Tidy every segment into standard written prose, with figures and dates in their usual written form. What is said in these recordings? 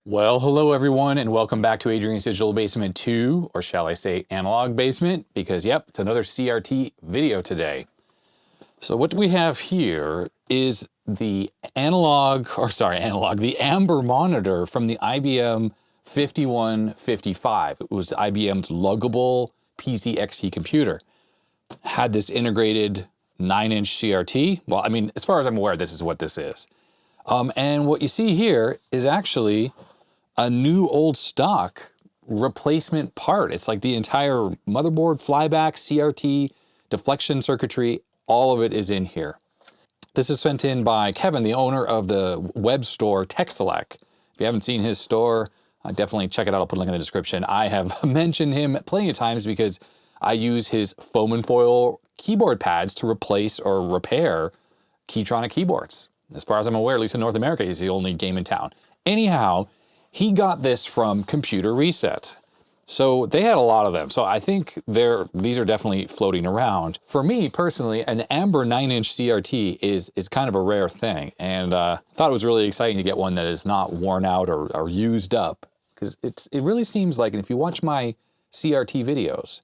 Well, hello everyone, and welcome back to Adrian's Digital Basement 2, or shall I say Analog Basement, because yep, it's another CRT video today. So what we have here is the the Amber monitor from the IBM 5155. It was IBM's luggable PC XT computer. Had this integrated 9-inch CRT. Well, I mean, as far as I'm aware, this is what this is. And what you see here is actually a new old stock replacement part. It's like the entire motherboard, flyback, CRT, deflection circuitry, all of it is in here. This is sent in by Kevin, the owner of the web store TechSelect. If you haven't seen his store, definitely check it out. I'll put a link in the description. I have mentioned him plenty of times because I use his foam and foil keyboard pads to replace or repair Keytronic keyboards. As far as I'm aware, at least in North America, he's the only game in town. Anyhow, he got this from Computer Reset. So they had a lot of them. So I think these are definitely floating around. For me personally, an Amber 9-inch CRT is kind of a rare thing. And thought it was really exciting to get one that is not worn out or used up. Because it really seems like, and if you watch my CRT videos,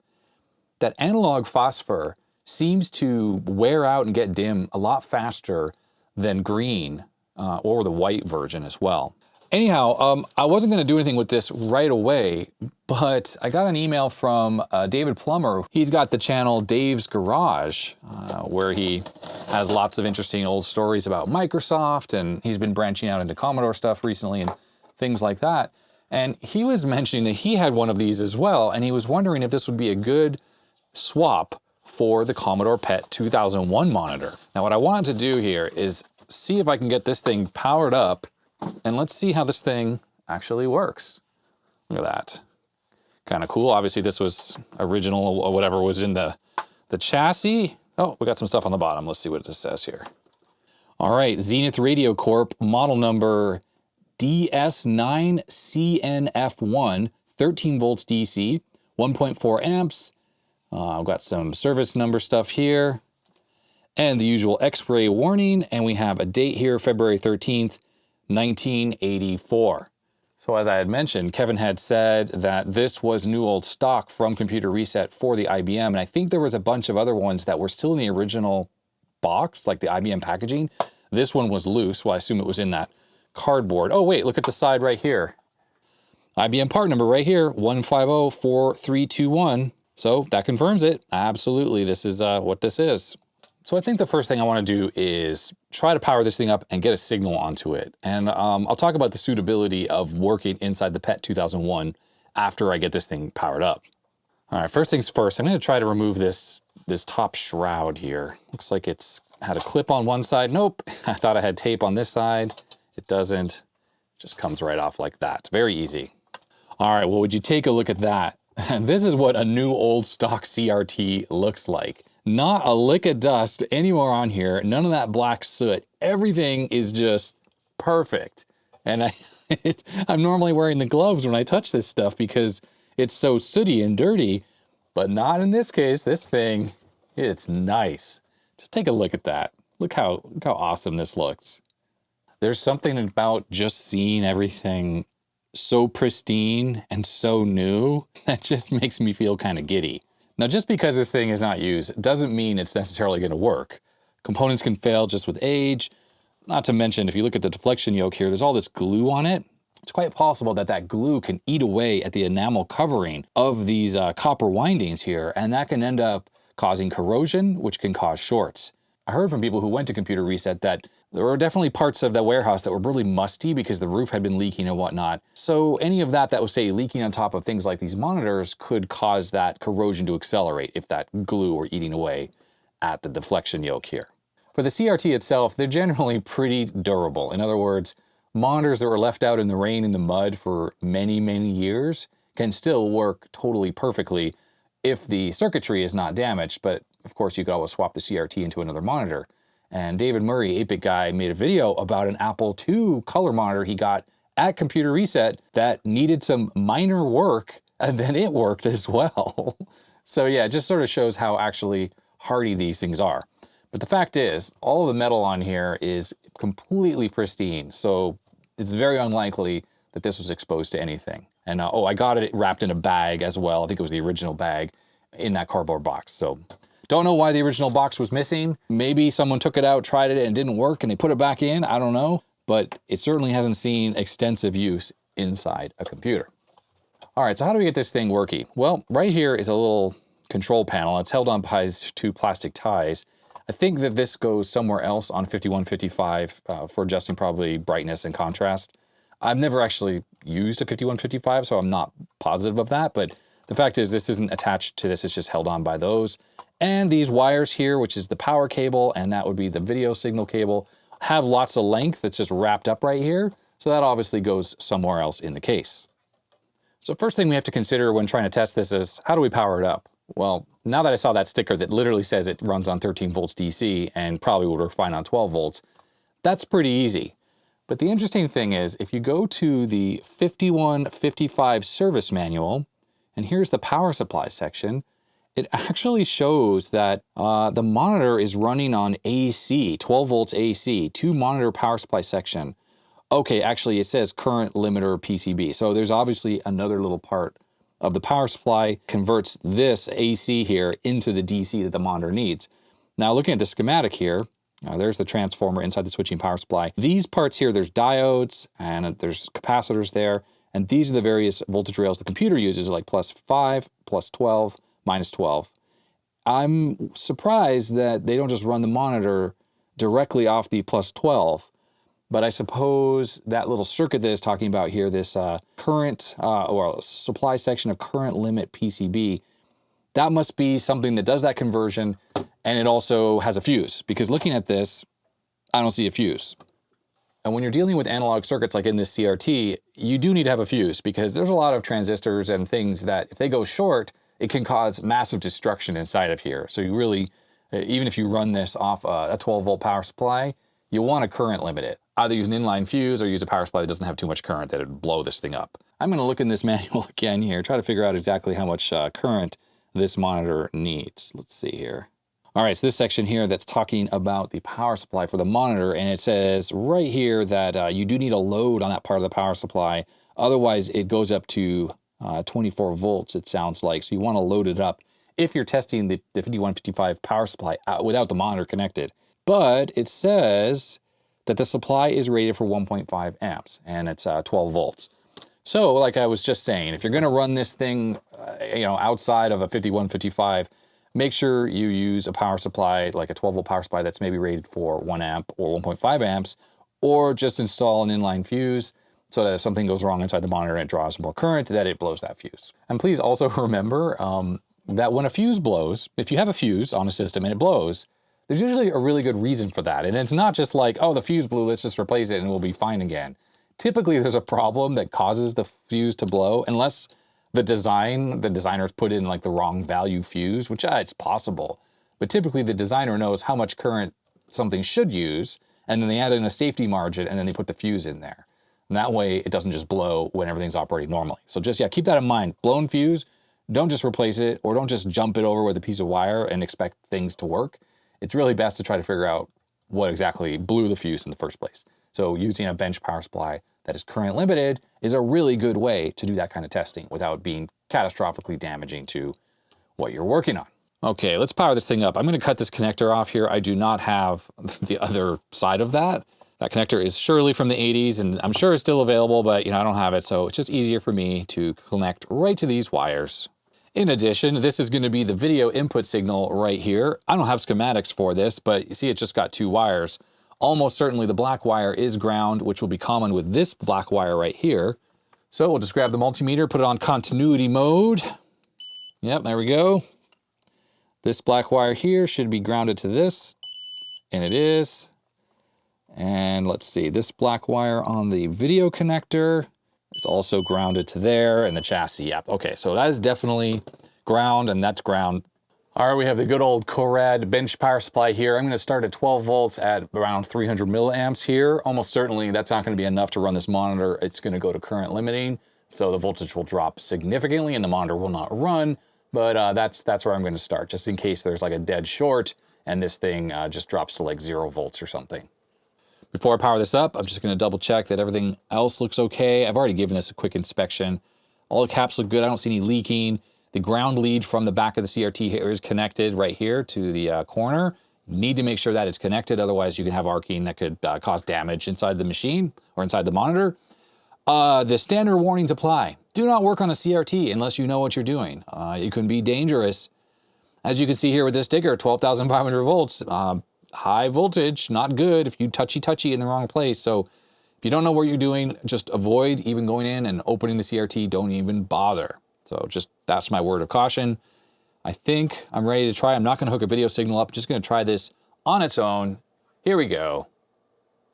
that analog phosphor seems to wear out and get dim a lot faster than green or the white version as well. Anyhow, I wasn't going to do anything with this right away, but I got an email from David Plummer. He's got the channel Dave's Garage, where he has lots of interesting old stories about Microsoft, and he's been branching out into Commodore stuff recently and things like that. And he was mentioning that he had one of these as well, and he was wondering if this would be a good swap for the Commodore PET 2001 monitor. Now, what I wanted to do here is see if I can get this thing powered up, and let's see how this thing actually works. Look at that. Kind of cool. Obviously, this was original or whatever was in the chassis. Oh, we got some stuff on the bottom. Let's see what this says here. All right, Zenith Radio Corp, model number DS9CNF1, 13 volts DC, 1.4 amps. I've got some service number stuff here, and the usual X-ray warning, and we have a date here, February 13th, 1984. So as I had mentioned, Kevin had said that this was new old stock from Computer Reset for the IBM, and I think there was a bunch of other ones that were still in the original box, like the IBM packaging. This one was loose, well, I assume it was in that cardboard. Oh wait, look at the side right here. IBM part number right here, 1504321. So that confirms it. Absolutely, this is what this is. So I think the first thing I want to do is try to power this thing up and get a signal onto it. And I'll talk about the suitability of working inside the PET 2001 after I get this thing powered up. All right, first things first, I'm going to try to remove this top shroud here. Looks like it's had a clip on one side. Nope, I thought I had tape on this side. It doesn't. It just comes right off like that. It's very easy. All right, well, would you take a look at that? And this is what a new old stock CRT looks like. Not a lick of dust anywhere on here, none of that black soot. Everything is just perfect. And I'm normally wearing the gloves when I touch this stuff because it's so sooty and dirty, but not in this case. This thing, it's nice. Just take a look at that. Look how awesome this looks. There's something about just seeing everything so pristine and so new that just makes me feel kind of giddy. Now, just because this thing is not used doesn't mean it's necessarily going to work. Components can fail just with age. Not to mention, if you look at the deflection yoke here, there's all this glue on it. It's quite possible that that glue can eat away at the enamel covering of these copper windings here, and that can end up causing corrosion, which can cause shorts. I heard from people who went to Computer Reset that there were definitely parts of the warehouse that were really musty because the roof had been leaking and whatnot. So any of that was, say, leaking on top of things like these monitors could cause that corrosion to accelerate if that glue were eating away at the deflection yoke here. For the CRT itself, they're generally pretty durable. In other words, monitors that were left out in the rain and the mud for many, many years can still work totally perfectly if the circuitry is not damaged, but of course you could always swap the CRT into another monitor. And David Murray, 8-Bit Guy, made a video about an Apple II color monitor he got at Computer Reset that needed some minor work, and then it worked as well. So yeah, it just sort of shows how actually hardy these things are. But the fact is, all of the metal on here is completely pristine, so it's very unlikely that this was exposed to anything. And oh, I got it wrapped in a bag as well. I think it was the original bag in that cardboard box. So don't know why the original box was missing. Maybe someone took it out, tried it, and it didn't work, and they put it back in. I don't know. But it certainly hasn't seen extensive use inside a computer. All right, so how do we get this thing working? Well, right here is a little control panel. It's held on by two plastic ties. I think that this goes somewhere else on 5155 for adjusting probably brightness and contrast. I've never actually used a 5155, so I'm not positive of that, but the fact is this isn't attached to this, it's just held on by those. And these wires here, which is the power cable, and that would be the video signal cable, have lots of length that's just wrapped up right here, so that obviously goes somewhere else in the case. So first thing we have to consider when trying to test this is, how do we power it up? Well, now that I saw that sticker that literally says it runs on 13 volts DC and probably would work fine on 12 volts, that's pretty easy. But the interesting thing is, if you go to the 5155 service manual, and here's the power supply section, it actually shows that the monitor is running on AC, 12 volts AC, to monitor power supply section. Okay, actually it says current limiter PCB. So there's obviously another little part of the power supply converts this AC here into the DC that the monitor needs. Now looking at the schematic here, there's the transformer inside the switching power supply. These parts here, there's diodes and there's capacitors there. And these are the various voltage rails the computer uses, like +5, +12, -12. I'm surprised that they don't just run the monitor directly off the +12. But I suppose that little circuit that is talking about here, this current or supply section of current limit PCB, that must be something that does that conversion, and it also has a fuse, because looking at this, I don't see a fuse. And when you're dealing with analog circuits like in this CRT, you do need to have a fuse, because there's a lot of transistors and things that if they go short, it can cause massive destruction inside of here. So you really, even if you run this off a 12 volt power supply, you want to current limit it. Either use an inline fuse or use a power supply that doesn't have too much current that would blow this thing up. I'm going to look in this manual again here, try to figure out exactly how much current this monitor needs. Let's see here. All right, so this section here that's talking about the power supply for the monitor, and it says right here that you do need a load on that part of the power supply. Otherwise, it goes up to 24 volts, it sounds like. So you want to load it up if you're testing the 5155 power supply without the monitor connected. But it says that the supply is rated for 1.5 amps, and it's 12 volts. So like I was just saying, if you're gonna run this thing outside of a 5155, make sure you use a power supply, like a 12 volt power supply that's maybe rated for 1 amp or 1.5 amps, or just install an inline fuse so that if something goes wrong inside the monitor and it draws more current, that it blows that fuse. And please also remember that when a fuse blows, if you have a fuse on a system and it blows, there's usually a really good reason for that. And it's not just like, oh, the fuse blew, let's just replace it and we'll be fine again. Typically there's a problem that causes the fuse to blow, unless the designers put in like the wrong value fuse, which it's possible. But typically the designer knows how much current something should use, and then they add in a safety margin and then they put the fuse in there. And that way it doesn't just blow when everything's operating normally. So just, yeah, keep that in mind. Blown fuse, don't just replace it, or don't just jump it over with a piece of wire and expect things to work. It's really best to try to figure out what exactly blew the fuse in the first place. So using a bench power supply that is current limited is a really good way to do that kind of testing without being catastrophically damaging to what you're working on. Okay, let's power this thing up. I'm going to cut this connector off here. I do not have the other side of that. That connector is surely from the 80s, and I'm sure it's still available, but I don't have it, so it's just easier for me to connect right to these wires. In addition, this is going to be the video input signal right here. I don't have schematics for this, but you see it's just got 2 wires. Almost certainly the black wire is ground, which will be common with this black wire right here. So we'll just grab the multimeter, put it on continuity mode. Yep, there we go. This black wire here should be grounded to this, and it is. And let's see, this black wire on the video connector is also grounded to there, and the chassis, yep. Okay, so that is definitely ground, and that's ground. All right, we have the good old Corad bench power supply here. I'm gonna start at 12 volts at around 300 milliamps here. Almost certainly that's not gonna be enough to run this monitor. It's gonna go to current limiting, so the voltage will drop significantly and the monitor will not run, but that's where I'm gonna start, just in case there's like a dead short and this thing just drops to like 0 volts or something. Before I power this up, I'm just going to double check that everything else looks okay. I've already given this a quick inspection. All the caps look good. I don't see any leaking. The ground lead from the back of the CRT here is connected right here to the corner. Need to make sure that it's connected, otherwise you can have arcing that could cause damage inside the machine or inside the monitor. The standard warnings apply. Do not work on a CRT unless you know what you're doing. It can be dangerous. As you can see here with this sticker, 12,500 volts, high voltage, not good if you touchy in the wrong place. So if you don't know what you're doing, just avoid even going in and opening the CRT. Don't even bother. So just, that's my word of caution. I think I'm ready to try. I'm not going to hook a video signal up. I'm just going to try this on its own. Here we go.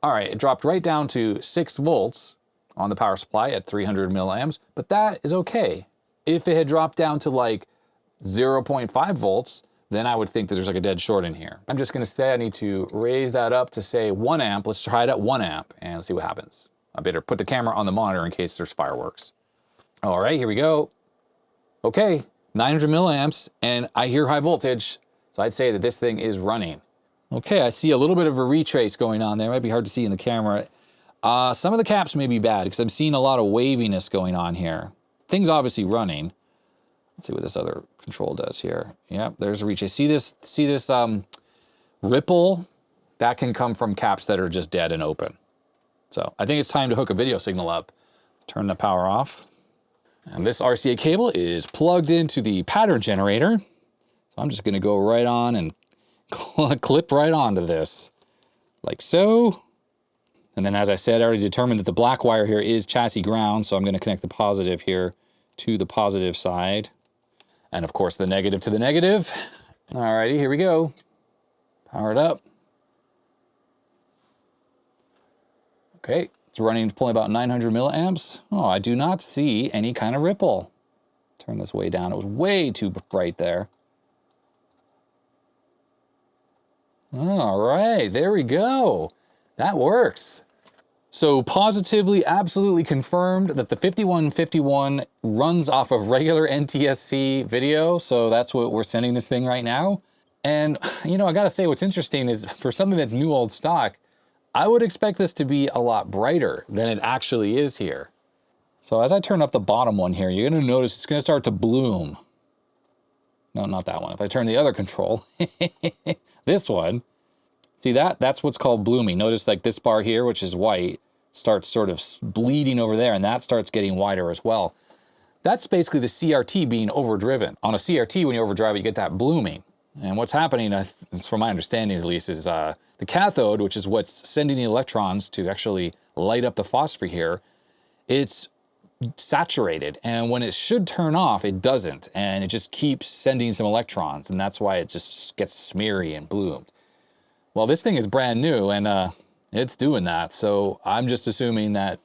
All right, it dropped right down to 6 volts on the power supply at 300 milliamps, but that is okay. If it had dropped down to like 0.5 volts, then I would think that there's like a dead short in here. I'm just going to say I need to raise that up to say 1 amp. Let's try it at 1 amp and see what happens. I better put the camera on the monitor in case there's fireworks. All right, here we go. Okay. 900 milliamps, and I hear high voltage, so I'd say that this thing is running. Okay, I see a little bit of a retrace going on there. It might be hard to see in the camera. Some of the caps may be bad because I'm seeing a lot of waviness going on here. Thing's obviously running. Let's see what this other control does here. Yep, there's a retrace. See this ripple? That can come from caps that are just dead and open. So I think it's time to hook a video signal up. Let's turn the power off. And this RCA cable is plugged into the pattern generator. So I'm just going to go right on and clip right onto this, like so. And then, as I said, I already determined that the black wire here is chassis ground, so I'm going to connect the positive here to the positive side. And of course, the negative to the negative. Alrighty, here we go. Power it up. Okay. It's running to pulling about 900 milliamps. Oh, I do not see any kind of ripple. Turn this way down. It was way too bright there. All right, there we go. That works. So positively, absolutely confirmed that the 5151 runs off of regular NTSC video. So that's what we're sending this thing right now. And, you know, I gotta say what's interesting is for something that's new old stock, I would expect this to be a lot brighter than it actually is here. So as I turn up the bottom one here, you're gonna notice it's gonna start to bloom. No, not that one. If I turn the other control, this one, see that's what's called blooming. Notice like this bar here, which is white, starts sort of bleeding over there, and that starts getting wider as well. That's basically the CRT being overdriven. On a CRT, when you overdrive it, you get that blooming. And what's happening, from my understanding at least, is the cathode, which is what's sending the electrons to actually light up the phosphor here, it's saturated. And when it should turn off, it doesn't. And it just keeps sending some electrons. And that's why it just gets smeary and bloomed. Well, this thing is brand new, and it's doing that. So I'm just assuming that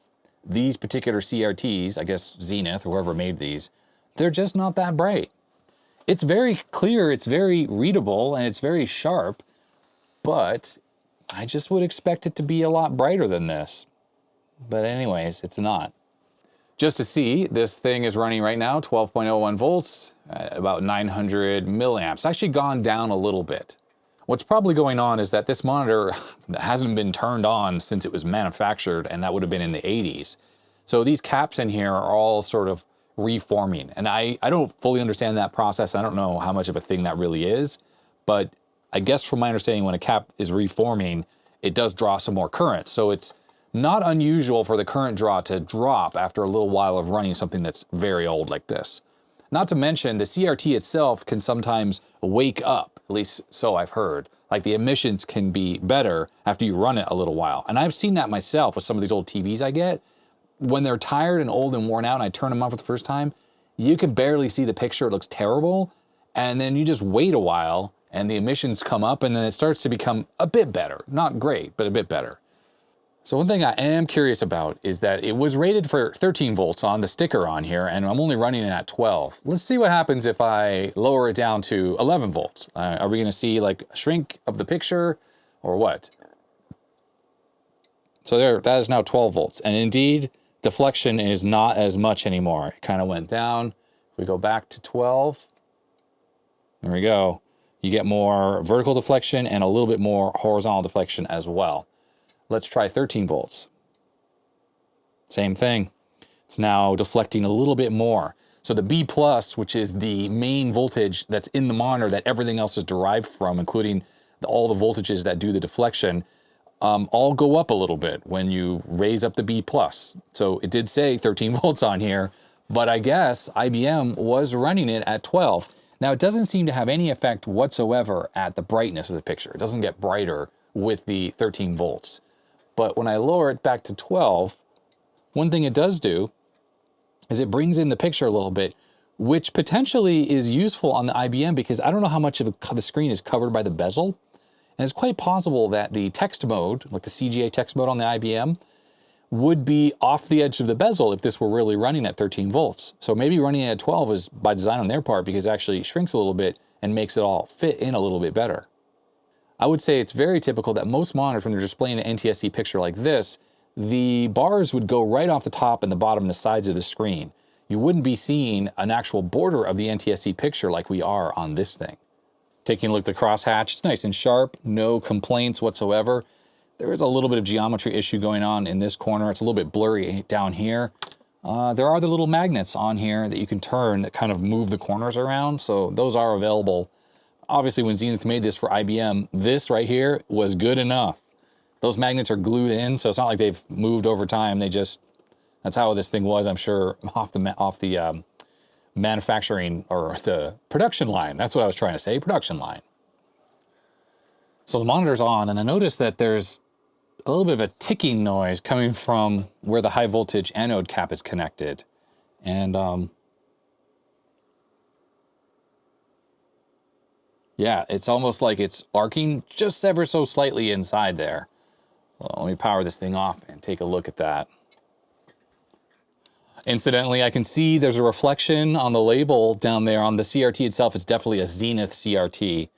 these particular CRTs, I guess Zenith, or whoever made these, they're just not that bright. It's very clear, it's very readable, and it's very sharp, but I just would expect it to be a lot brighter than this. But anyways, it's not. Just to see, this thing is running right now, 12.01 volts, about 900 milliamps. It's actually gone down a little bit. What's probably going on is that this monitor hasn't been turned on since it was manufactured, and that would have been in the 80s. So these caps in here are all sort of reforming. And I don't fully understand that process. I don't know how much of a thing that really is, but I guess from my understanding, when a cap is reforming, it does draw some more current. So it's not unusual for the current draw to drop after a little while of running something that's very old like this. Not to mention the CRT itself can sometimes wake up, at least so I've heard. Like the emissions can be better after you run it a little while. And I've seen that myself with some of these old TVs I get. When they're tired and old and worn out and I turn them on for the first time, you can barely see the picture. It looks terrible. And then you just wait a while and the emissions come up and then it starts to become a bit better. Not great, but a bit better. So one thing I am curious about is that it was rated for 13 volts on the sticker on here, and I'm only running it at 12. Let's see what happens if I lower it down to 11 volts. Are we gonna see like a shrink of the picture or what? So there, that is now 12 volts. And indeed, deflection is not as much anymore. It kind of went down. If we go back to 12, there we go. You get more vertical deflection and a little bit more horizontal deflection as well. Let's try 13 volts. Same thing. It's now deflecting a little bit more. So the B+, which is the main voltage that's in the monitor that everything else is derived from, including all the voltages that do the deflection, all go up a little bit when you raise up the B+. So it did say 13 volts on here, but I guess IBM was running it at 12. Now it doesn't seem to have any effect whatsoever at the brightness of the picture. It doesn't get brighter with the 13 volts. But when I lower it back to 12, one thing it does do is it brings in the picture a little bit, which potentially is useful on the IBM because I don't know how much of the screen is covered by the bezel. And it's quite possible that the text mode, like the CGA text mode on the IBM, would be off the edge of the bezel if this were really running at 13 volts. So maybe running it at 12 is by design on their part because it actually shrinks a little bit and makes it all fit in a little bit better. I would say it's very typical that most monitors, when they're displaying an NTSC picture like this, the bars would go right off the top and the bottom and the sides of the screen. You wouldn't be seeing an actual border of the NTSC picture like we are on this thing. Taking a look at the crosshatch, it's nice and sharp, no complaints whatsoever. There is a little bit of geometry issue going on in this corner. It's a little bit blurry down here. There are the little magnets on here that you can turn that kind of move the corners around, so those are available. Obviously, when Zenith made this for IBM, this right here was good enough. Those magnets are glued in, so it's not like they've moved over time. That's how this thing was, I'm sure, off the manufacturing or the production line. That's what I was trying to say, production line. So the monitor's on, and I noticed that there's a little bit of a ticking noise coming from where the high voltage anode cap is connected. And yeah, it's almost like it's arcing just ever so slightly inside there. So let me power this thing off and take a look at that. Incidentally, I can see there's a reflection on the label down there on the CRT itself. It's definitely a Zenith CRT.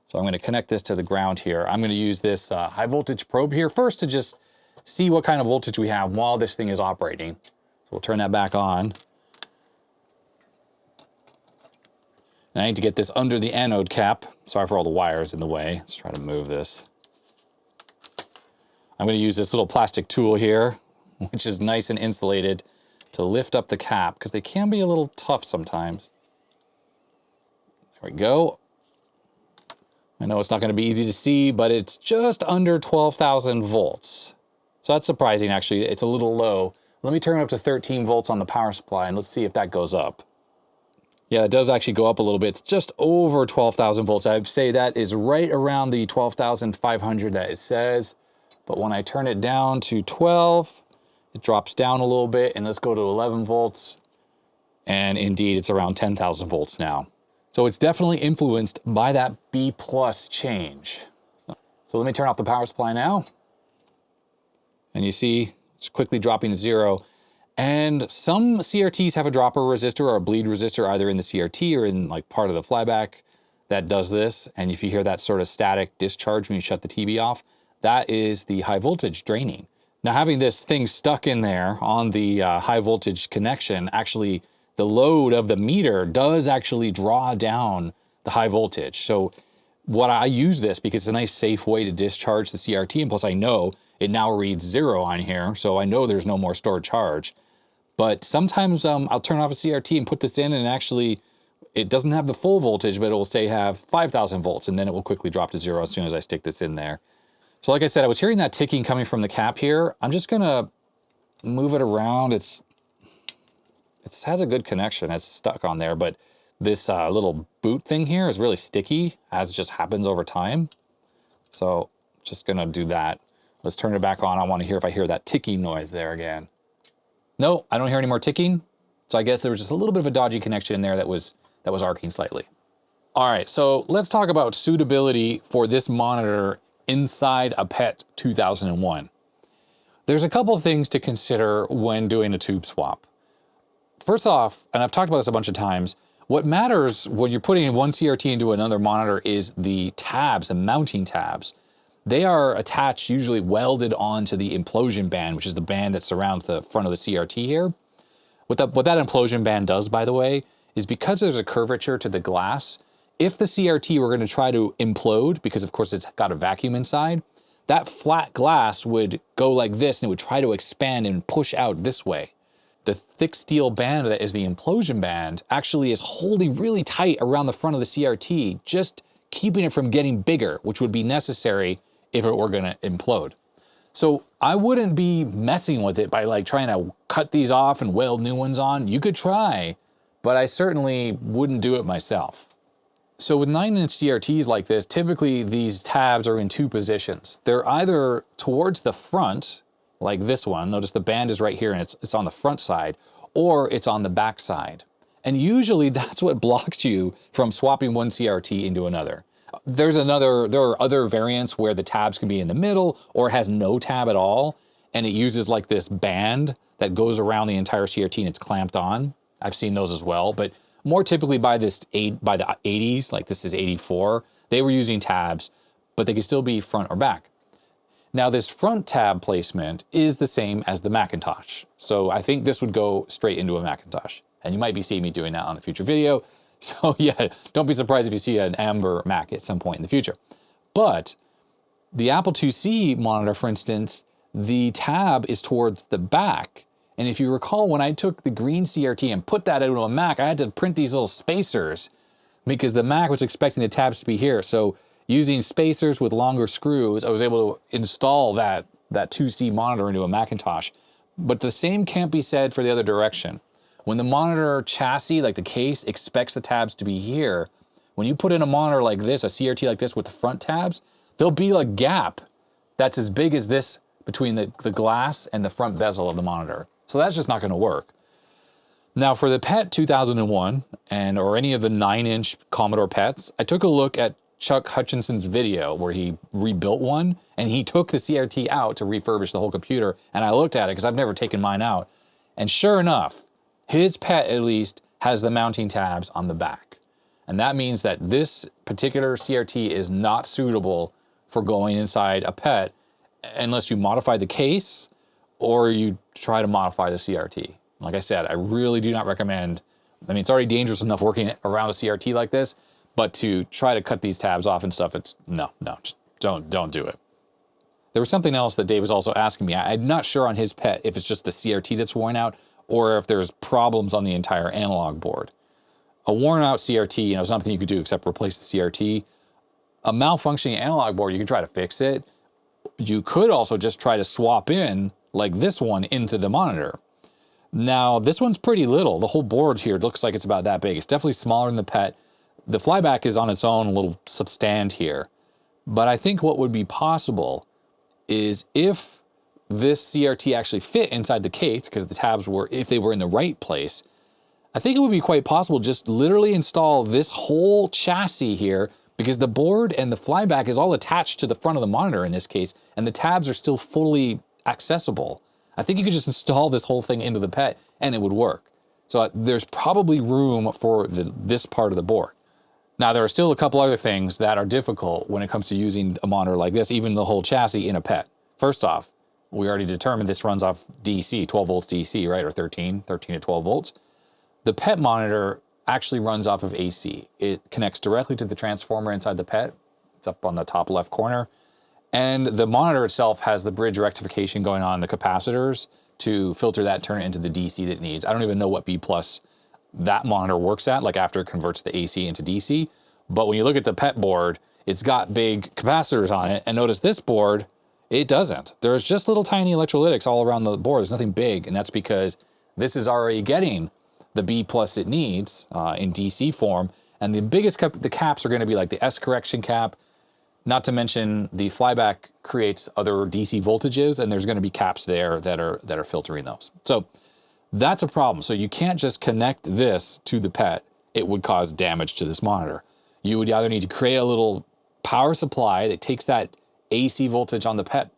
So I'm going to connect this to the ground here. I'm going to use this high voltage probe here first to just see what kind of voltage we have while this thing is operating. So we'll turn that back on. And I need to get this under the anode cap. Sorry for all the wires in the way. Let's try to move this. I'm going to use this little plastic tool here, which is nice and insulated, to lift up the cap, because they can be a little tough sometimes. There we go. I know it's not going to be easy to see, but it's just under 12,000 volts. So that's surprising, actually. It's a little low. Let me turn it up to 13 volts on the power supply, and let's see if that goes up. Yeah, it does actually go up a little bit. It's just over 12,000 volts. I'd say that is right around the 12,500 that it says. But when I turn it down to 12, it drops down a little bit, and let's go to 11 volts. And indeed, it's around 10,000 volts now. So it's definitely influenced by that B+ change. So let me turn off the power supply now. And you see, it's quickly dropping to 0. And some CRTs have a dropper resistor or a bleed resistor either in the CRT or in like part of the flyback that does this. And if you hear that sort of static discharge when you shut the TB off, that is the high voltage draining. Now having this thing stuck in there on the high voltage connection, actually the load of the meter does actually draw down the high voltage. So what I use this because it's a nice safe way to discharge the CRT, and plus I know it now reads 0 on here, so I know there's no more stored charge. But sometimes I'll turn off a CRT and put this in, and actually it doesn't have the full voltage, but it will say have 5,000 volts, and then it will quickly drop to 0 as soon as I stick this in there. So like I said, I was hearing that ticking coming from the cap here. I'm just gonna move it around. It has a good connection. It's stuck on there, but this little boot thing here is really sticky, as just happens over time. So just gonna do that. Let's turn it back on. I want to hear if I hear that ticking noise there again. No, I don't hear any more ticking. So I guess there was just a little bit of a dodgy connection in there that was arcing slightly. All right, so let's talk about suitability for this monitor inside a PET 2001. There's a couple of things to consider when doing a tube swap. First off, and I've talked about this a bunch of times, what matters when you're putting one CRT into another monitor is the tabs, the mounting tabs. They are attached, usually welded onto the implosion band, which is the band that surrounds the front of the CRT here. What that implosion band does, by the way, is because there's a curvature to the glass, if the CRT were going to try to implode, because of course it's got a vacuum inside, that flat glass would go like this and it would try to expand and push out this way. The thick steel band that is the implosion band actually is holding really tight around the front of the CRT, just keeping it from getting bigger, which would be necessary if it were gonna implode. So I wouldn't be messing with it by like trying to cut these off and weld new ones on. You could try, but I certainly wouldn't do it myself. So with 9-inch CRTs like this, typically these tabs are in two positions. They're either towards the front, like this one, notice the band is right here and it's on the front side, or it's on the back side. And usually that's what blocks you from swapping one CRT into another. There are other variants where the tabs can be in the middle or it has no tab at all, and it uses like this band that goes around the entire CRT and it's clamped on. I've seen those as well, but more typically by the 80s, like this is 84, they were using tabs, but they could still be front or back. Now this front tab placement is the same as the Macintosh. So I think this would go straight into a Macintosh. And you might be seeing me doing that on a future video. So yeah, don't be surprised if you see an Amber Mac at some point in the future. But the Apple IIc monitor, for instance, the tab is towards the back. And if you recall, when I took the green CRT and put that into a Mac, I had to print these little spacers because the Mac was expecting the tabs to be here. So using spacers with longer screws, I was able to install that 2C monitor into a Macintosh. But the same can't be said for the other direction. When the monitor chassis, like the case, expects the tabs to be here, when you put in a monitor like this, a CRT like this with the front tabs, there'll be a gap that's as big as this between the glass and the front bezel of the monitor. So that's just not gonna work. Now for the PET 2001, or any of the 9-inch Commodore PETs, I took a look at Chuck Hutchinson's video where he rebuilt one, and he took the CRT out to refurbish the whole computer, and I looked at it because I've never taken mine out, and sure enough, his PET at least has the mounting tabs on the back. And that means that this particular CRT is not suitable for going inside a PET unless you modify the case or you try to modify the CRT. Like I said, I really do not recommend, I mean, it's already dangerous enough working around a CRT like this, but to try to cut these tabs off and stuff, it's no, just don't do it. There was something else that Dave was also asking me. I'm not sure on his PET if it's just the CRT that's worn out or if there's problems on the entire analog board. A worn out CRT, there's nothing you could do except replace the CRT. A malfunctioning analog board, you can try to fix it. You could also just try to swap in, like this one, into the monitor. Now, this one's pretty little. The whole board here looks like it's about that big. It's definitely smaller than the PET. The flyback is on its own little stand here. But I think what would be possible is if this CRT actually fit inside the case, because the tabs were, if they were in the right place, I think it would be quite possible just literally install this whole chassis here, because the board and the flyback is all attached to the front of the monitor in this case, and the tabs are still fully accessible. I think you could just install this whole thing into the PET and it would work. So there's probably room for this part of the board. Now there are still a couple other things that are difficult when it comes to using a monitor like this, even the whole chassis in a PET. First off, we already determined this runs off DC, 12 volts DC, right? Or 13 to 12 volts. The PET monitor actually runs off of AC. It connects directly to the transformer inside the PET. It's up on the top left corner. And the monitor itself has the bridge rectification going on, the capacitors, to filter that, turn it into the DC that it needs. I don't even know what B+ that monitor works at, like after it converts the AC into DC. But when you look at the PET board, it's got big capacitors on it. And notice this board, it doesn't. There's just little tiny electrolytics all around the board. There's nothing big, and that's because this is already getting the B+ it needs in DC form. And the biggest the caps are gonna be like the S correction cap, not to mention the flyback creates other DC voltages, and there's gonna be caps there that are filtering those. So that's a problem. So you can't just connect this to the PET. It would cause damage to this monitor. You would either need to create a little power supply that takes that AC voltage on the PET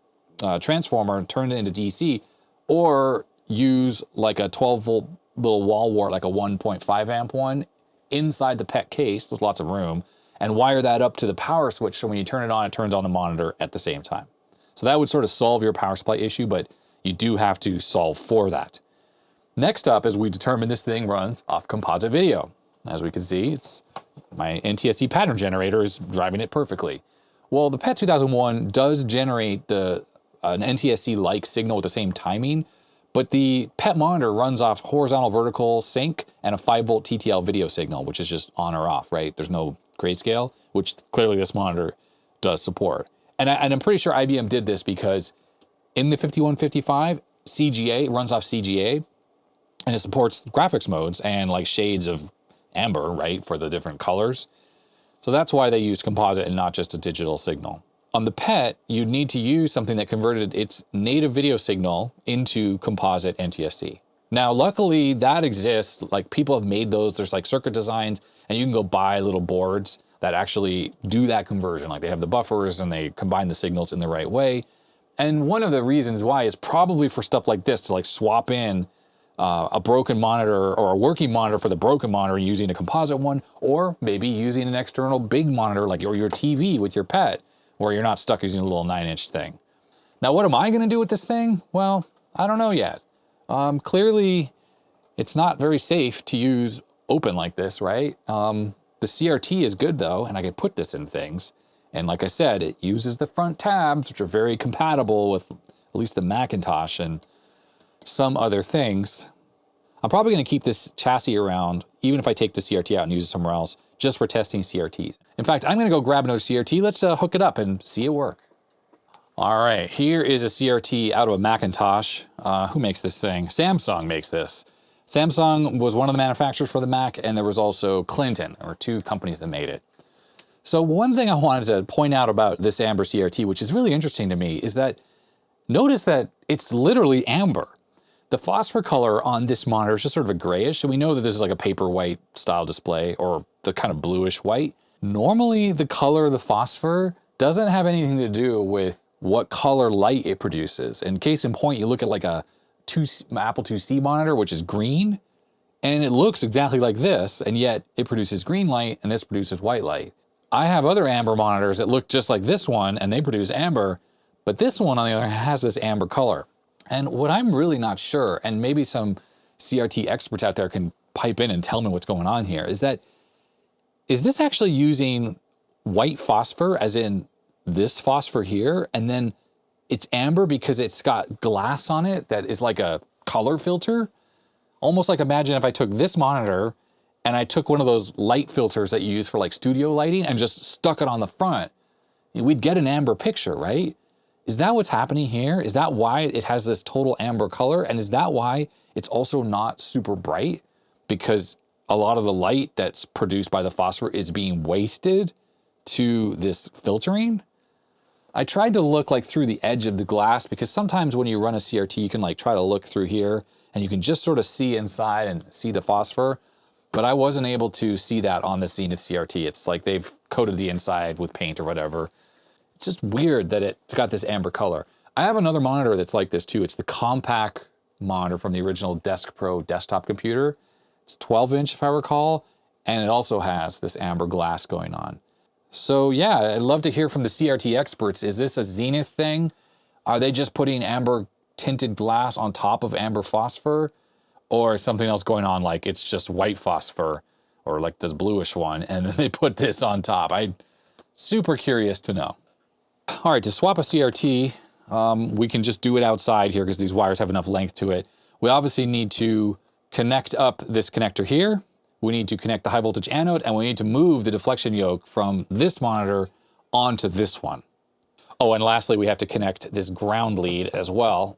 transformer and turn it into DC, or use like a 12 volt little wall wart, like a 1.5 amp one, inside the PET case with lots of room, and wire that up to the power switch so when you turn it turns on the monitor at the same time. So that would sort of solve your power supply issue, but you do have to solve for that. Next up is we determine this thing runs off composite video. As we can see, my NTSC pattern generator is driving it perfectly. Well, the PET 2001 does generate an NTSC-like signal with the same timing, but the PET monitor runs off horizontal vertical sync and a 5-volt TTL video signal, which is just on or off, right? There's no grayscale, which clearly this monitor does support. And I'm pretty sure IBM did this because in the 5155, CGA, it runs off CGA, and it supports graphics modes and like shades of amber, right, for the different colors. So that's why they used composite and not just a digital signal. On the PET, you'd need to use something that converted its native video signal into composite NTSC. Now, luckily that exists, like people have made those, there's like circuit designs, and you can go buy little boards that actually do that conversion. Like they have the buffers and they combine the signals in the right way. And one of the reasons why is probably for stuff like this, to like swap in a broken monitor or a working monitor for the broken monitor using a composite one, or maybe using an external big monitor like your TV with your PET, where you're not stuck using a little 9-inch thing. Now, what am I gonna do with this thing? Well, I don't know yet. Clearly, it's not very safe to use open like this, right? The CRT is good though, and I can put this in things. And like I said, it uses the front tabs, which are very compatible with at least the Macintosh and some other things. I'm probably gonna keep this chassis around, even if I take the CRT out and use it somewhere else, just for testing CRTs. In fact, I'm gonna go grab another CRT. Let's hook it up and see it work. All right, here is a CRT out of a Macintosh. Who makes this thing? Samsung makes this. Samsung was one of the manufacturers for the Mac, and there was also Clinton, or two companies that made it. So one thing I wanted to point out about this Amber CRT, which is really interesting to me, is that notice that it's literally amber. The phosphor color on this monitor is just sort of a grayish, so we know that this is like a paper white style display, or the kind of bluish white. Normally, the color of the phosphor doesn't have anything to do with what color light it produces. In case in point, you look at like a Apple IIc monitor, which is green, and it looks exactly like this, and yet it produces green light, and this produces white light. I have other amber monitors that look just like this one, and they produce amber, but this one, on the other hand, has this amber color. And what I'm really not sure, and maybe some CRT experts out there can pipe in and tell me what's going on here, is this actually using white phosphor, as in this phosphor here, and then it's amber because it's got glass on it that is like a color filter? Almost like, imagine if I took this monitor and I took one of those light filters that you use for like studio lighting and just stuck it on the front. We'd get an amber picture, right? Is that what's happening here? Is that why it has this total amber color? And is that why it's also not super bright? Because a lot of the light that's produced by the phosphor is being wasted to this filtering? I tried to look like through the edge of the glass, because sometimes when you run a CRT, you can like try to look through here and you can just sort of see inside and see the phosphor. But I wasn't able to see that on the Zenith CRT. It's like they've coated the inside with paint or whatever. It's just weird that it's got this amber color. I have another monitor that's like this too. It's the Compaq monitor from the original Desk Pro desktop computer. It's 12-inch if I recall, and it also has this amber glass going on. So yeah, I'd love to hear from the CRT experts. Is this a Zenith thing? Are they just putting amber tinted glass on top of amber phosphor? Or is something else going on, like it's just white phosphor, or like this bluish one, and then they put this on top? I'm super curious to know. All right, to swap a CRT, we can just do it outside here because these wires have enough length to it. We obviously need to connect up this connector here. We need to connect the high voltage anode, and we need to move the deflection yoke from this monitor onto this one. Oh, and lastly, we have to connect this ground lead as well,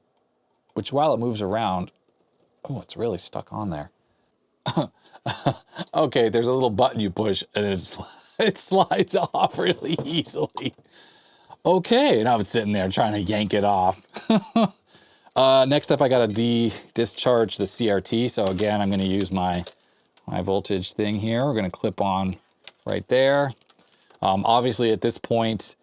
which while it moves around, oh, it's really stuck on there. Okay, there's a little button you push and it slides off really easily. Okay, now it's sitting there trying to yank it off. Next up, I gotta discharge the CRT. So again, I'm gonna use my high voltage thing here. We're gonna clip on right there. Obviously at this point,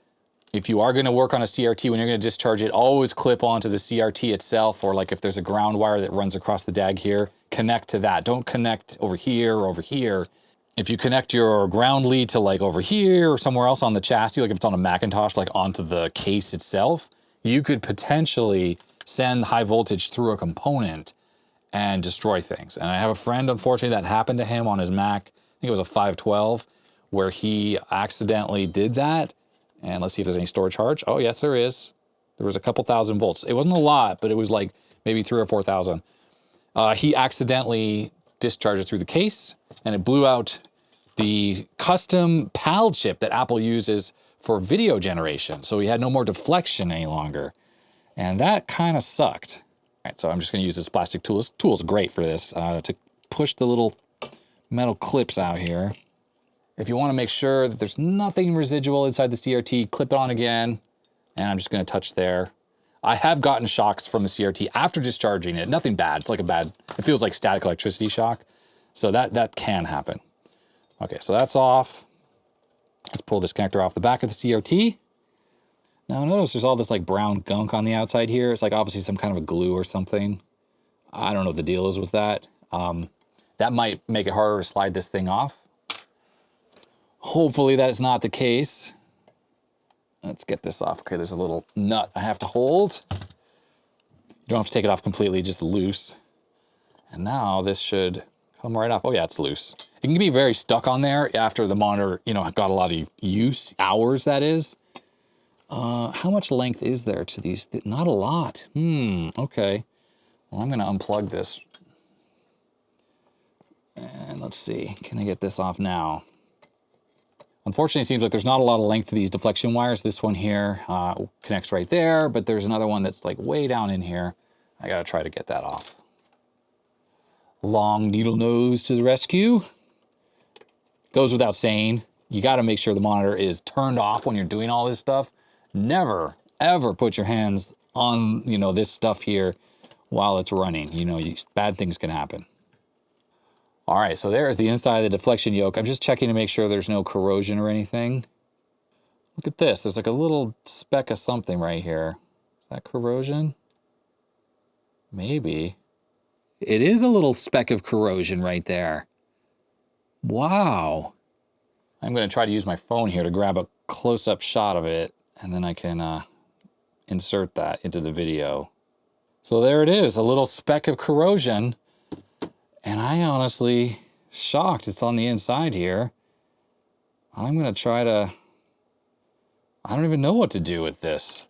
if you are gonna work on a CRT, when you're gonna discharge it, always clip onto the CRT itself, or like if there's a ground wire that runs across the DAG here, connect to that. Don't connect over here or over here. If you connect your ground lead to like over here or somewhere else on the chassis, like if it's on a Macintosh, like onto the case itself, you could potentially send high voltage through a component and destroy things. And I have a friend, unfortunately, that happened to him on his Mac. I think it was a 512, where he accidentally did that. And let's see if there's any storage charge. Oh, yes, there is. There was a couple thousand volts. It wasn't a lot, but it was like maybe 3,000 or 4,000. He accidentally discharged it through the case, and it blew out the custom PAL chip that Apple uses for video generation. So he had no more deflection any longer. And that kind of sucked. All right, so I'm just going to use this plastic tool. This tool is great for this, to push the little metal clips out here. If you want to make sure that there's nothing residual inside the CRT, clip it on again. And I'm just going to touch there. I have gotten shocks from the CRT after discharging it. Nothing bad. It's like it feels like static electricity shock. So that can happen. Okay, so that's off. Let's pull this connector off the back of the CRT. Now notice there's all this like brown gunk on the outside here. It's like obviously some kind of a glue or something. I don't know what the deal is with that. That might make it harder to slide this thing off. Hopefully that's not the case. Let's get this off. Okay, there's a little nut I have to hold. You don't have to take it off completely, just loose. And now this should come right off. Oh yeah, it's loose. It can be very stuck on there after the monitor, you know, got a lot of use, hours that is. How much length is there to these? Not a lot. Okay. Well, I'm gonna unplug this. And let's see, can I get this off now? Unfortunately, it seems like there's not a lot of length to these deflection wires. This one here connects right there, but there's another one that's like way down in here. I gotta try to get that off. Long needle nose to the rescue. Goes without saying, you gotta make sure the monitor is turned off when you're doing all this stuff. Never, ever put your hands on, you know, this stuff here while it's running. You know, bad things can happen. All right, so there's the inside of the deflection yoke. I'm just checking to make sure there's no corrosion or anything. Look at this. There's like a little speck of something right here. Is that corrosion? Maybe. It is a little speck of corrosion right there. Wow. I'm going to try to use my phone here to grab a close-up shot of it, and then I can insert that into the video. So there it is, a little speck of corrosion. And I honestly, shocked it's on the inside here. I'm gonna try to, I don't even know what to do with this.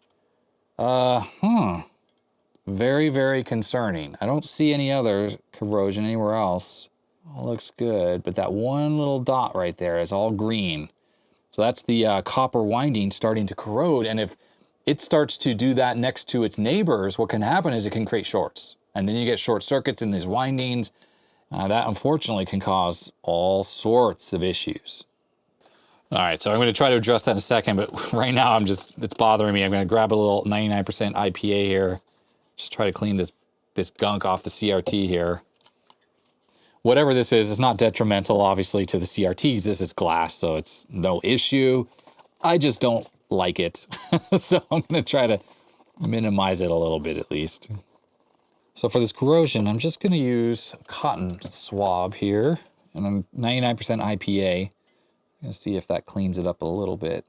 Very, very concerning. I don't see any other corrosion anywhere else. All looks good, but that one little dot right there is all green. So that's the copper winding starting to corrode. And if it starts to do that next to its neighbors, what can happen is it can create shorts. And then you get short circuits in these windings. That unfortunately can cause all sorts of issues. All right, so I'm going to try to address that in a second, but right now it's bothering me. I'm going to grab a little 99% IPA here. Just try to clean this gunk off the CRT here. Whatever this is, it's not detrimental, obviously, to the CRTs. This is glass, so it's no issue. I just don't like it. So I'm going to try to minimize it a little bit at least. So for this corrosion, I'm just going to use a cotton swab here, and I'm 99% IPA. I'm going to see if that cleans it up a little bit.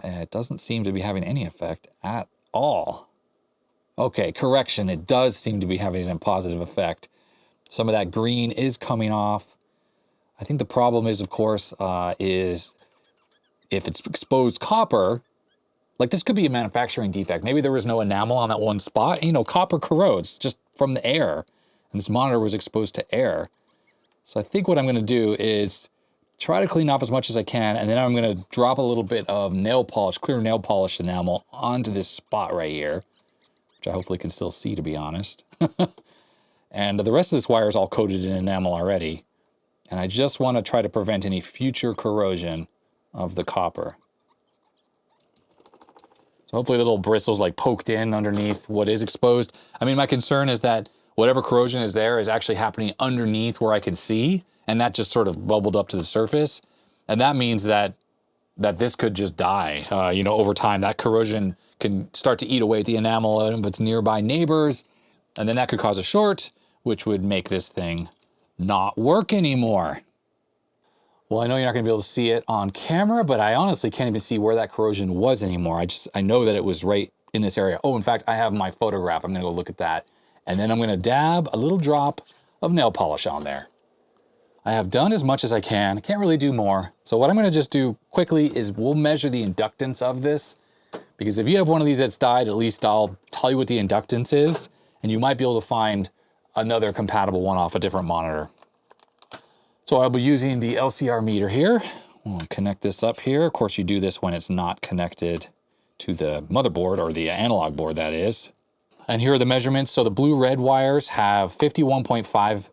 It doesn't seem to be having any effect at all. Okay, correction, it does seem to be having a positive effect. Some of that green is coming off. I think the problem is, of course, is if it's exposed copper. Like this could be a manufacturing defect. Maybe there was no enamel on that one spot. You know, copper corrodes just from the air. And this monitor was exposed to air. So I think what I'm going to do is try to clean off as much as I can. And then I'm going to drop a little bit of nail polish, clear nail polish enamel onto this spot right here. Which I hopefully can still see, to be honest. And the rest of this wire is all coated in enamel already. And I just want to try to prevent any future corrosion of the copper. So hopefully the little bristles like poked in underneath what is exposed. I mean, my concern is that whatever corrosion is there is actually happening underneath where I can see, and that just sort of bubbled up to the surface. And that means that this could just die. You know, over time, that corrosion can start to eat away at the enamel of its nearby neighbors, and then that could cause a short, which would make this thing not work anymore. Well, I know you're not gonna be able to see it on camera, but I honestly can't even see where that corrosion was anymore. I know that it was right in this area. Oh, in fact, I have my photograph. I'm gonna go look at that. And then I'm gonna dab a little drop of nail polish on there. I have done as much as I can. I can't really do more. So what I'm gonna just do quickly is we'll measure the inductance of this, because if you have one of these that's died, at least I'll tell you what the inductance is, and you might be able to find another compatible one off a different monitor. So I'll be using the LCR meter here. We'll connect this up here. Of course, you do this when it's not connected to the motherboard, or the analog board, that is. And here are the measurements. So the blue-red wires have 51.5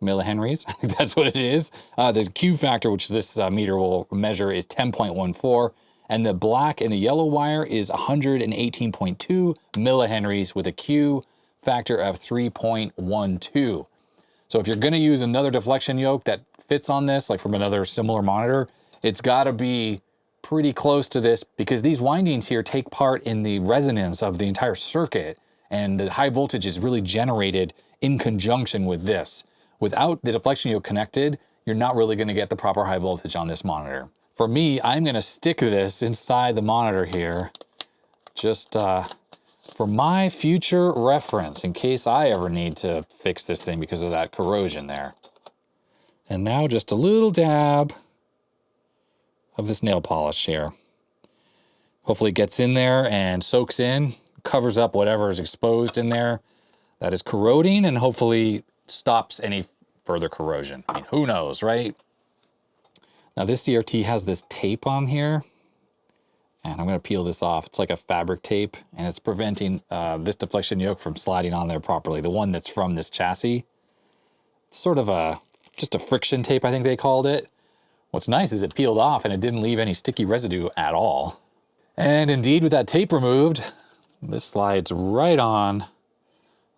millihenries, I think that's what it is. The Q factor, which this meter will measure, is 10.14. And the black and the yellow wire is 118.2 millihenries with a Q factor of 3.12. So if you're gonna use another deflection yoke that fits on this, like from another similar monitor, it's gotta be pretty close to this, because these windings here take part in the resonance of the entire circuit, and the high voltage is really generated in conjunction with this. Without the deflection yoke connected, you're not really gonna get the proper high voltage on this monitor. For me, I'm gonna stick this inside the monitor here, just for my future reference, in case I ever need to fix this thing because of that corrosion there. And now just a little dab of this nail polish here. Hopefully it gets in there and soaks in, covers up whatever is exposed in there that is corroding, and hopefully stops any further corrosion. I mean, who knows, right? Now this CRT has this tape on here, and I'm gonna peel this off. It's like a fabric tape, and it's preventing this deflection yoke from sliding on there properly. The one that's from this chassis. It's sort of just a friction tape, I think they called it. What's nice is it peeled off and it didn't leave any sticky residue at all. And indeed, with that tape removed, this slides right on.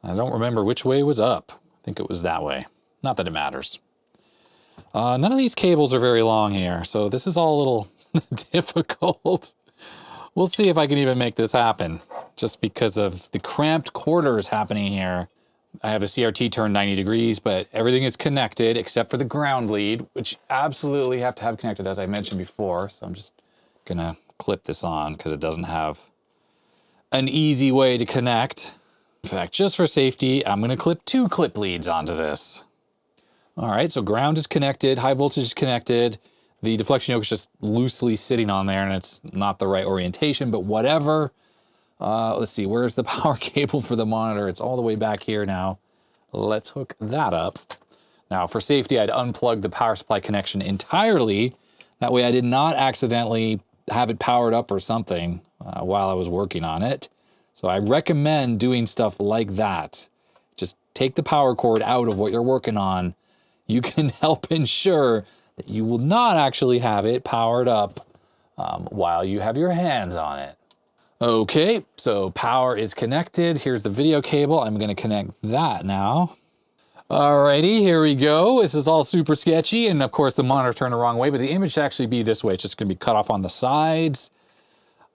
I don't remember which way was up. I think it was that way. Not that it matters. None of these cables are very long here, so this is all a little difficult. We'll see if I can even make this happen, just because of the cramped quarters happening here. I have a CRT turned 90 degrees, but everything is connected except for the ground lead, which absolutely have to have connected, as I mentioned before. So I'm just gonna clip this on because it doesn't have an easy way to connect. In fact, just for safety, I'm gonna clip 2 clip leads onto this. All right, so ground is connected, high voltage is connected. The deflection yoke is just loosely sitting on there, and it's not the right orientation, but whatever. Let's see, where's the power cable for the monitor? It's all the way back here now. Let's hook that up. Now, for safety, I'd unplug the power supply connection entirely. That way I did not accidentally have it powered up or something while I was working on it. So I recommend doing stuff like that. Just take the power cord out of what you're working on. You can help ensure that you will not actually have it powered up while you have your hands on it. Okay, so power is connected. Here's the video cable. I'm gonna connect that now. Alrighty, here we go. This is all super sketchy, and of course the monitor turned the wrong way, but the image should actually be this way. It's just gonna be cut off on the sides.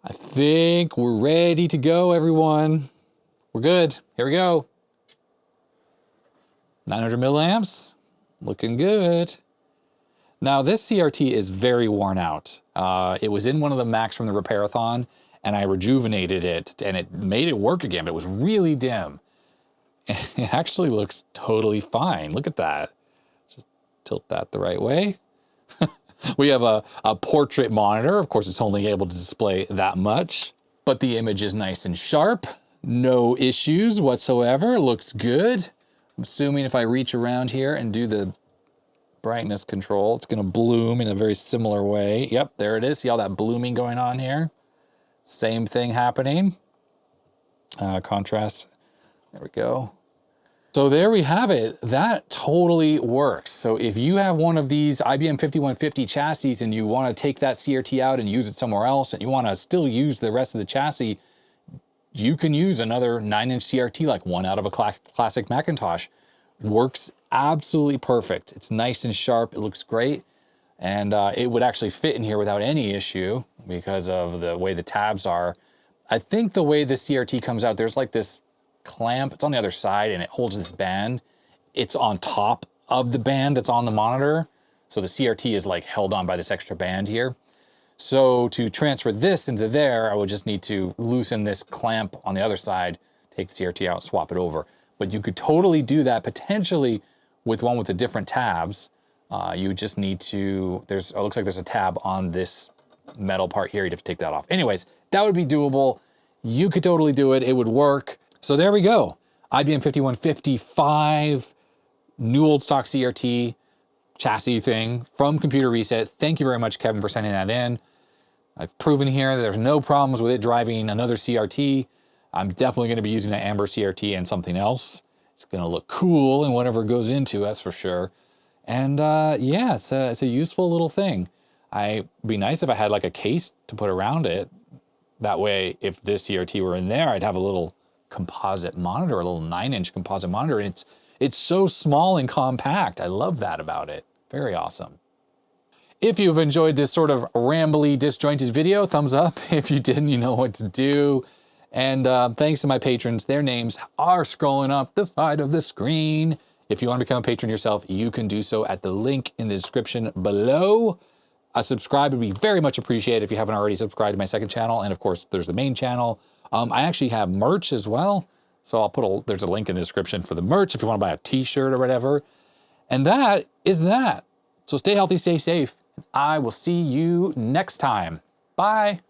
I think we're ready to go, everyone. We're good, here we go. 900 milliamps, looking good. Now this CRT is very worn out. It was in one of the Macs from the Repairathon, and I rejuvenated it, and it made it work again, but it was really dim. And it actually looks totally fine. Look at that. Just tilt that the right way. We have a portrait monitor. Of course, it's only able to display that much, but the image is nice and sharp. No issues whatsoever. Looks good. I'm assuming if I reach around here and do the brightness control, it's gonna bloom in a very similar way. Yep, there it is. See all that blooming going on here? Same thing happening. Contrast, there we go. So there we have it. That totally works. So if you have one of these IBM 5150 chassis and you want to take that CRT out and use it somewhere else, and you want to still use the rest of the chassis, you can use another 9-inch CRT, like one out of a classic Macintosh. Works absolutely perfect. It's nice and sharp. It looks great. And it would actually fit in here without any issue because of the way the tabs are. I think the way the CRT comes out, there's like this clamp. It's on the other side and it holds this band. It's on top of the band that's on the monitor. So the CRT is like held on by this extra band here. So to transfer this into there, I would just need to loosen this clamp on the other side, take the CRT out, swap it over. But you could totally do that potentially with one with the different tabs. You just need to, it looks like there's a tab on this metal part here. You'd have to take that off. Anyways, that would be doable. You could totally do it. It would work. So there we go. IBM 5155, new old stock CRT chassis thing from Computer Reset. Thank you very much, Kevin, for sending that in. I've proven here that there's no problems with it driving another CRT. I'm definitely going to be using an Amber CRT and something else. It's going to look cool and whatever it goes into, that's for sure. And yeah, it's a useful little thing. It'd be nice if I had like a case to put around it. That way, if this CRT were in there, I'd have a little composite monitor, a little 9-inch composite monitor. And it's so small and compact. I love that about it. Very awesome. If you've enjoyed this sort of rambly, disjointed video, thumbs up. If you didn't, you know what to do. And thanks to my patrons. Their names are scrolling up the side of the screen. If you want to become a patron yourself, you can do so at the link in the description below. A subscribe would be very much appreciated if you haven't already subscribed to my second channel. And of course, there's the main channel. I actually have merch as well. So I'll put there's a link in the description for the merch if you want to buy a t-shirt or whatever. And that is that. So stay healthy, stay safe. I will see you next time. Bye.